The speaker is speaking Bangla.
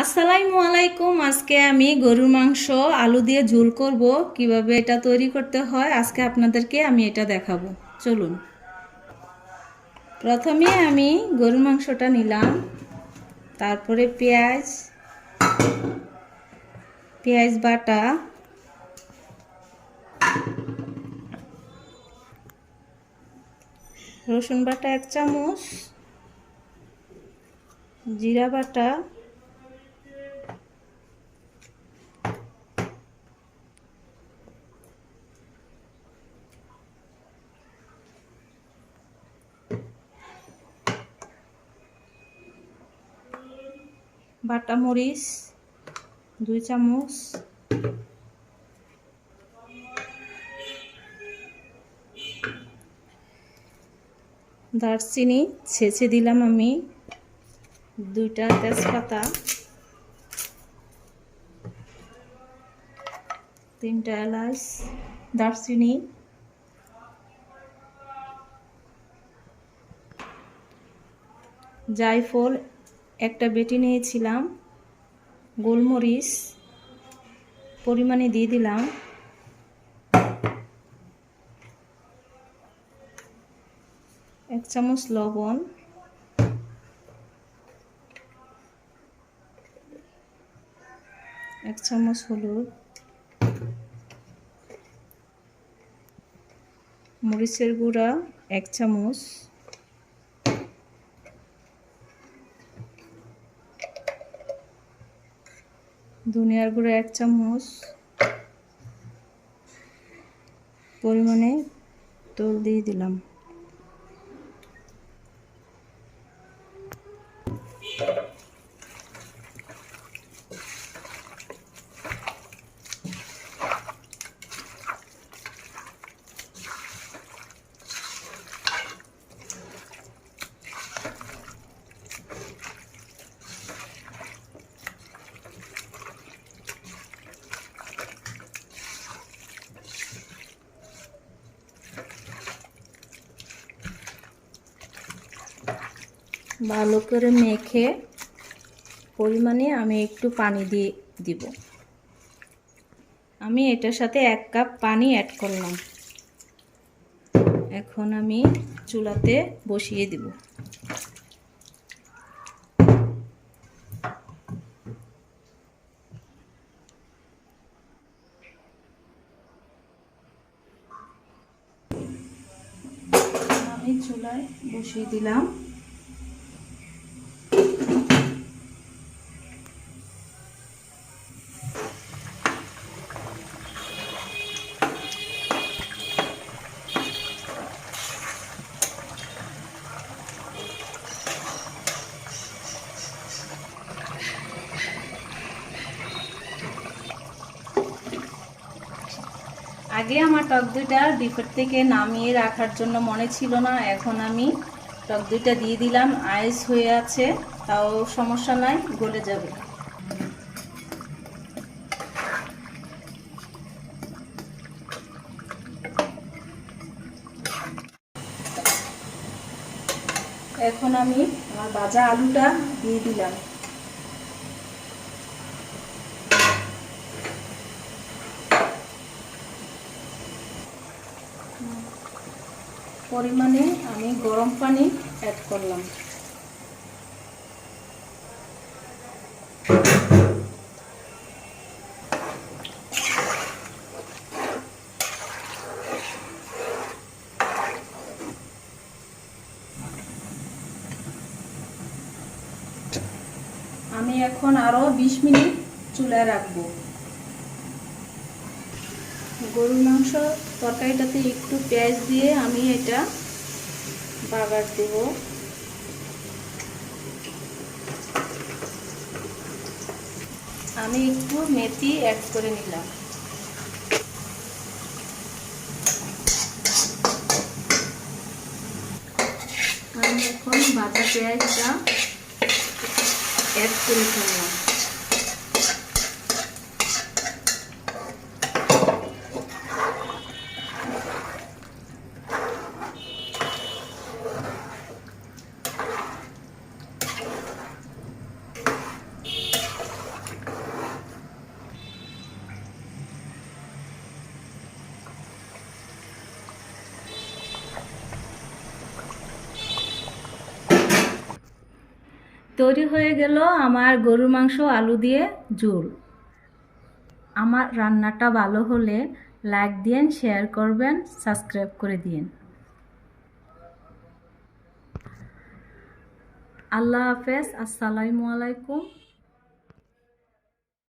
আসসালামু আলাইকুম। আজকে আমি গরুর মাংস আলু দিয়ে ঝোল করব। কিভাবে এটা তৈরি করতে হয় আজকে আপনাদেরকে আমি এটা দেখাবো। চলুন। প্রথমে আমি গরুর মাংসটা নিলাম, তারপরে পেঁয়াজ বাটা, রসুন বাটা 1 চামচ, জিরা বাটা, বাটা মরিচ 2 চামচ, দারচিনি ছেঁচে দিলাম আমি, 2টা তেজপাতা, 3টা এলাচ, দারচিনি, জায়ফল একটা বেটে নিয়েছিলাম, গোলমরিচ পরিমাণে দিয়ে দিলাম, 1 চামচ লবণ, 1 চামচ হলুদ, মরিচের গুঁড়া 1 চামচ, ধনিয়ার গুঁড়া 1 চামচ, পরিমাণে তেল দিয়ে দিলাম। ভালো করে মেখে পরিমাণে আমি একটু পানি দিয়ে দিব। আমি এটার সাথে 1 কাপ পানি অ্যাড করলাম। এখন আমি চুলাতে বসিয়ে দিব। আমি চুলায় বসিয়ে দিলাম। আগে আমার টক দইটা ডিপের থেকে নামিয়ে রাখার জন্য মনে ছিল না, এখন আমি টক দইটা দিয়ে দিলাম। আইস হয়ে আছে, তাও সমস্যা নাই, গলে যাবে। এখন আমি আমার ভাজা আলুটা দিয়ে দিলাম। পরিমাণে আমি গরম পানি অ্যাড করলাম। আমি এখন আরো 20 মিনিট চুলায় রাখবো। গরুর মাংস তরকারিটাতে একটু পেঁয়াজ দিয়ে আমি এটা বাগার দেব। আমি একটু মেথি অ্যাড করে নিলাম। আমি এখন ভাজা পেঁয়াজটা অ্যাড করে ফেললাম। তৈরি হয়ে গেল আমার গরুর মাংস আলু দিয়ে ঝোল। আমার রান্নাটা ভালো হলে লাইক দিন, শেয়ার করবেন, সাবস্ক্রাইব করে দিন। আল্লাহ হাফেজ, আসসালামু আলাইকুম।